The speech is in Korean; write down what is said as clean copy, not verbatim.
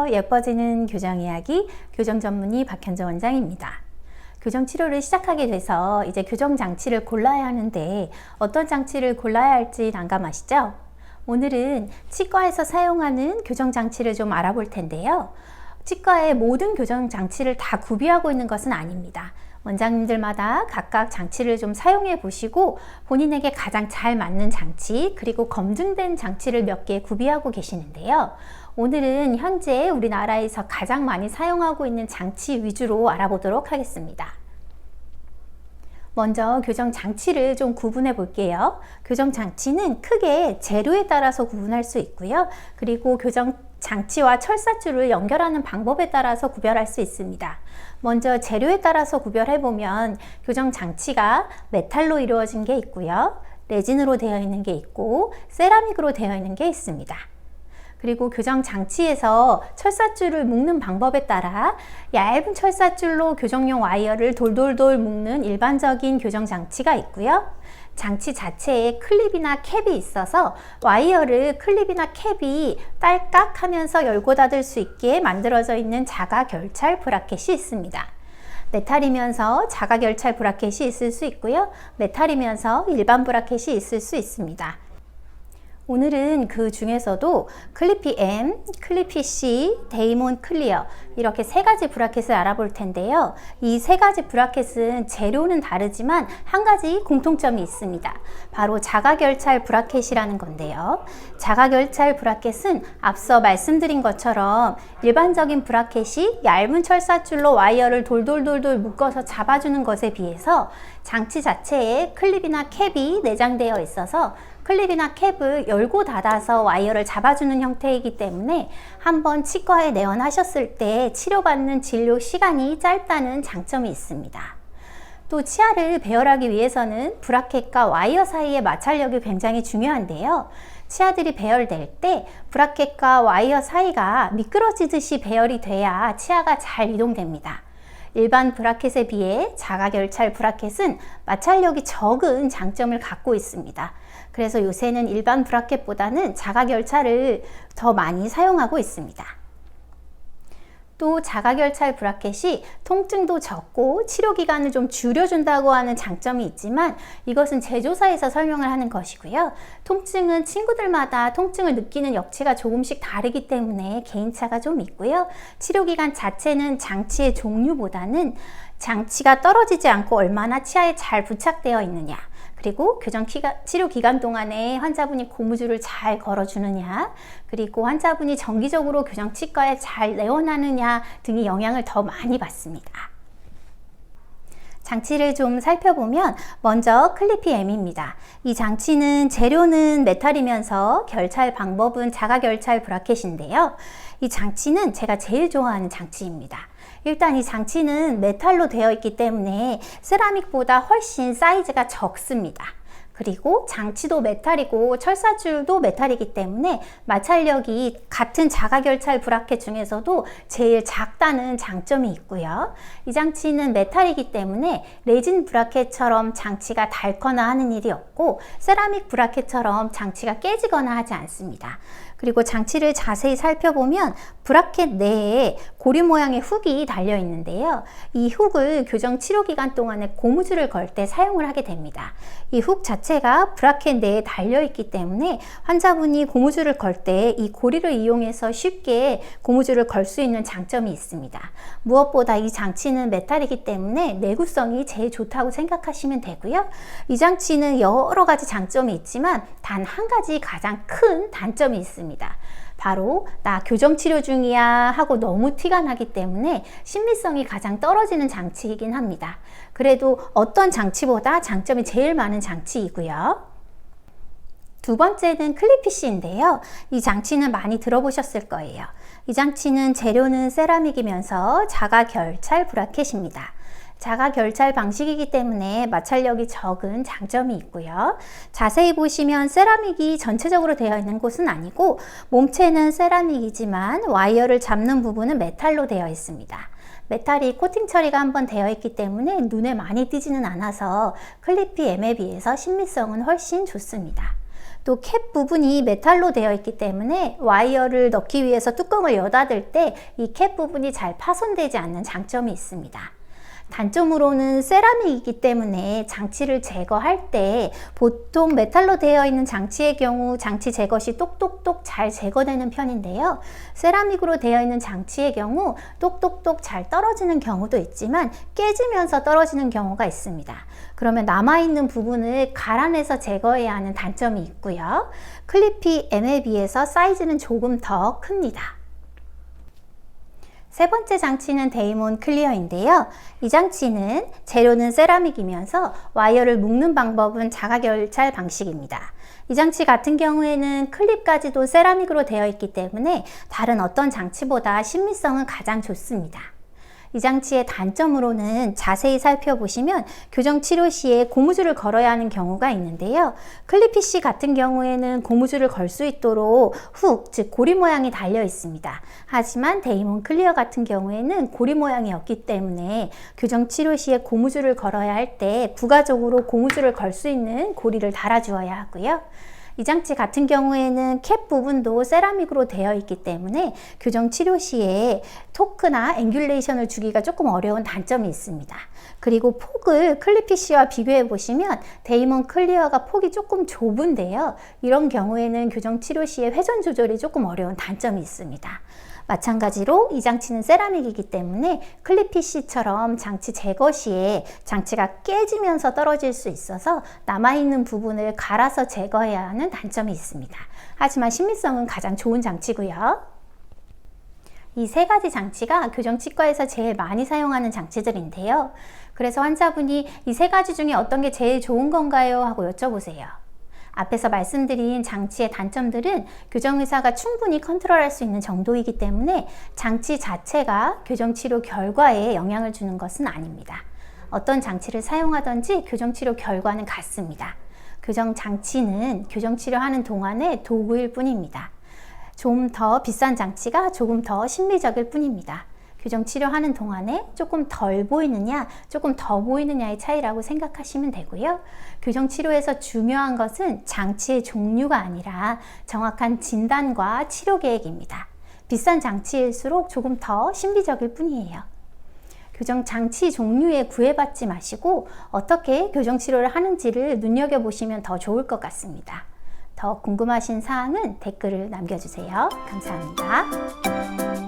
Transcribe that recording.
안녕하세요. 예뻐지는 교정 이야기 교정 전문의 박현정 원장입니다. 교정 치료를 시작하게 돼서 이제 교정 장치를 골라야 하는데 어떤 장치를 골라야 할지 난감하시죠? 오늘은 치과에서 사용하는 교정 장치를 좀 알아볼 텐데요. 치과의 모든 교정 장치를 다 구비하고 있는 것은 아닙니다. 원장님들마다 각각 장치를 좀 사용해 보시고 본인에게 가장 잘 맞는 장치 그리고 검증된 장치를 몇 개 구비하고 계시는데요. 오늘은 현재 우리나라에서 가장 많이 사용하고 있는 장치 위주로 알아보도록 하겠습니다. 먼저 교정 장치를 좀 구분해 볼게요. 교정 장치는 크게 재료에 따라서 구분할 수 있고요. 그리고 교정 장치와 철사줄을 연결하는 방법에 따라서 구별할 수 있습니다. 먼저 재료에 따라서 구별해 보면 교정 장치가 메탈로 이루어진 게 있고요. 레진으로 되어 있는 게 있고 세라믹으로 되어 있는 게 있습니다. 그리고 교정 장치에서 철사줄을 묶는 방법에 따라 얇은 철사줄로 교정용 와이어를 돌돌돌 묶는 일반적인 교정 장치가 있고요. 장치 자체에 클립이나 캡이 있어서 와이어를 클립이나 캡이 딸깍 하면서 열고 닫을 수 있게 만들어져 있는 자가 결찰 브라켓이 있습니다. 메탈이면서 자가 결찰 브라켓이 있을 수 있고요. 메탈이면서 일반 브라켓이 있을 수 있습니다. 오늘은 그 중에서도 클리피 M, 클리피 C, 데이몬 클리어 이렇게 세 가지 브라켓을 알아볼 텐데요. 이 세 가지 브라켓은 재료는 다르지만 한 가지 공통점이 있습니다. 바로 자가결찰 브라켓이라는 건데요. 자가결찰 브라켓은 앞서 말씀드린 것처럼 일반적인 브라켓이 얇은 철사줄로 와이어를 돌돌돌돌 묶어서 잡아주는 것에 비해서 장치 자체에 클립이나 캡이 내장되어 있어서 클립이나 캡을 열고 닫아서 와이어를 잡아주는 형태이기 때문에 한번 치과에 내원하셨을 때 치료받는 진료 시간이 짧다는 장점이 있습니다. 또 치아를 배열하기 위해서는 브라켓과 와이어 사이의 마찰력이 굉장히 중요한데요. 치아들이 배열될 때 브라켓과 와이어 사이가 미끄러지듯이 배열이 돼야 치아가 잘 이동됩니다. 일반 브라켓에 비해 자가결찰 브라켓은 마찰력이 적은 장점을 갖고 있습니다. 그래서 요새는 일반 브라켓보다는 자가결찰을 더 많이 사용하고 있습니다. 또 자가결찰 브라켓이 통증도 적고 치료기간을 좀 줄여준다고 하는 장점이 있지만 이것은 제조사에서 설명을 하는 것이고요. 통증은 친구들마다 통증을 느끼는 역치가 조금씩 다르기 때문에 개인차가 좀 있고요. 치료기간 자체는 장치의 종류보다는 장치가 떨어지지 않고 얼마나 치아에 잘 부착되어 있느냐, 그리고 치료 기간 동안에 환자분이 고무줄을 잘 걸어주느냐, 그리고 환자분이 정기적으로 교정치과에 잘 내원하느냐 등이 영향을 더 많이 받습니다. 장치를 좀 살펴보면 먼저 클리피 M입니다. 이 장치는 재료는 메탈이면서 결찰 방법은 자가결찰 브라켓인데요. 이 장치는 제가 제일 좋아하는 장치입니다. 일단 이 장치는 메탈로 되어 있기 때문에 세라믹보다 훨씬 사이즈가 적습니다. 그리고 장치도 메탈이고 철사줄도 메탈이기 때문에 마찰력이 같은 자가결찰 브라켓 중에서도 제일 작다는 장점이 있고요. 이 장치는 메탈이기 때문에 레진 브라켓처럼 장치가 닳거나 하는 일이 없고 세라믹 브라켓처럼 장치가 깨지거나 하지 않습니다. 그리고 장치를 자세히 살펴보면 브라켓 내에 고리 모양의 훅이 달려 있는데요. 이 훅을 교정 치료 기간 동안에 고무줄을 걸 때 사용을 하게 됩니다. 이 훅 자체가 브라켓 내에 달려 있기 때문에 환자분이 고무줄을 걸 때 이 고리를 이용해서 쉽게 고무줄을 걸 수 있는 장점이 있습니다. 무엇보다 이 장치는 메탈이기 때문에 내구성이 제일 좋다고 생각하시면 되고요. 이 장치는 여러 가지 장점이 있지만 단 한 가지 가장 큰 단점이 있습니다. 바로 나 교정 치료 중이야 하고 너무 티가 나기 때문에 신미성이 가장 떨어지는 장치이긴 합니다. 그래도 어떤 장치보다 장점이 제일 많은 장치이고요. 두 번째는 클리피 C인데요. 이 장치는 많이 들어보셨을 거예요. 이 장치는 재료는 세라믹이면서 자가결찰 브라켓입니다. 자가결찰 방식이기 때문에 마찰력이 적은 장점이 있고요. 자세히 보시면 세라믹이 전체적으로 되어 있는 곳은 아니고 몸체는 세라믹이지만 와이어를 잡는 부분은 메탈로 되어 있습니다. 메탈이 코팅 처리가 한번 되어 있기 때문에 눈에 많이 띄지는 않아서 클리피 M에 비해서 신미성은 훨씬 좋습니다. 또 캡 부분이 메탈로 되어 있기 때문에 와이어를 넣기 위해서 뚜껑을 여닫을 때 이 캡 부분이 잘 파손되지 않는 장점이 있습니다. 단점으로는 세라믹이기 때문에 장치를 제거할 때 보통 메탈로 되어 있는 장치의 경우 장치 제거 시 똑똑똑 잘 제거되는 편인데요. 세라믹으로 되어 있는 장치의 경우 똑똑똑 잘 떨어지는 경우도 있지만 깨지면서 떨어지는 경우가 있습니다. 그러면 남아있는 부분을 갈아내서 제거해야 하는 단점이 있고요. 클리피 M에 비해서 사이즈는 조금 더 큽니다. 세 번째 장치는 데이몬 클리어인데요. 이 장치는 재료는 세라믹이면서 와이어를 묶는 방법은 자가결찰 방식입니다. 이 장치 같은 경우에는 클립까지도 세라믹으로 되어 있기 때문에 다른 어떤 장치보다 신미성은 가장 좋습니다. 이 장치의 단점으로는 자세히 살펴보시면 교정 치료 시에 고무줄을 걸어야 하는 경우가 있는데요. 클리피쉬 같은 경우에는 고무줄을 걸 수 있도록 훅, 즉 고리 모양이 달려 있습니다. 하지만 데이몬 클리어 같은 경우에는 고리 모양이 없기 때문에 교정 치료 시에 고무줄을 걸어야 할 때 부가적으로 고무줄을 걸 수 있는 고리를 달아 주어야 하고요. 이 장치 같은 경우에는 캡 부분도 세라믹으로 되어 있기 때문에 교정 치료 시에 토크나 앵귤레이션을 주기가 조금 어려운 단점이 있습니다. 그리고 폭을 클리피쉬와 비교해 보시면 데이몬 클리어가 폭이 조금 좁은데요. 이런 경우에는 교정 치료 시에 회전 조절이 조금 어려운 단점이 있습니다. 마찬가지로 이 장치는 세라믹이기 때문에 클리피쉬처럼 장치 제거 시에 장치가 깨지면서 떨어질 수 있어서 남아있는 부분을 갈아서 제거해야 하는 단점이 있습니다. 하지만 신미성은 가장 좋은 장치고요. 이 세 가지 장치가 교정치과에서 제일 많이 사용하는 장치들인데요. 그래서 환자분이 이 세 가지 중에 어떤 게 제일 좋은 건가요? 하고 여쭤보세요. 앞에서 말씀드린 장치의 단점들은 교정의사가 충분히 컨트롤할 수 있는 정도이기 때문에 장치 자체가 교정치료 결과에 영향을 주는 것은 아닙니다. 어떤 장치를 사용하든지 교정치료 결과는 같습니다. 교정장치는 교정치료하는 동안의 도구일 뿐입니다. 좀 더 비싼 장치가 조금 더 심리적일 뿐입니다. 교정치료하는 동안에 조금 덜 보이느냐, 조금 더 보이느냐의 차이라고 생각하시면 되고요. 교정치료에서 중요한 것은 장치의 종류가 아니라 정확한 진단과 치료 계획입니다. 비싼 장치일수록 조금 더 신비적일 뿐이에요. 교정장치 종류에 구애받지 마시고 어떻게 교정치료를 하는지를 눈여겨보시면 더 좋을 것 같습니다. 더 궁금하신 사항은 댓글을 남겨주세요. 감사합니다.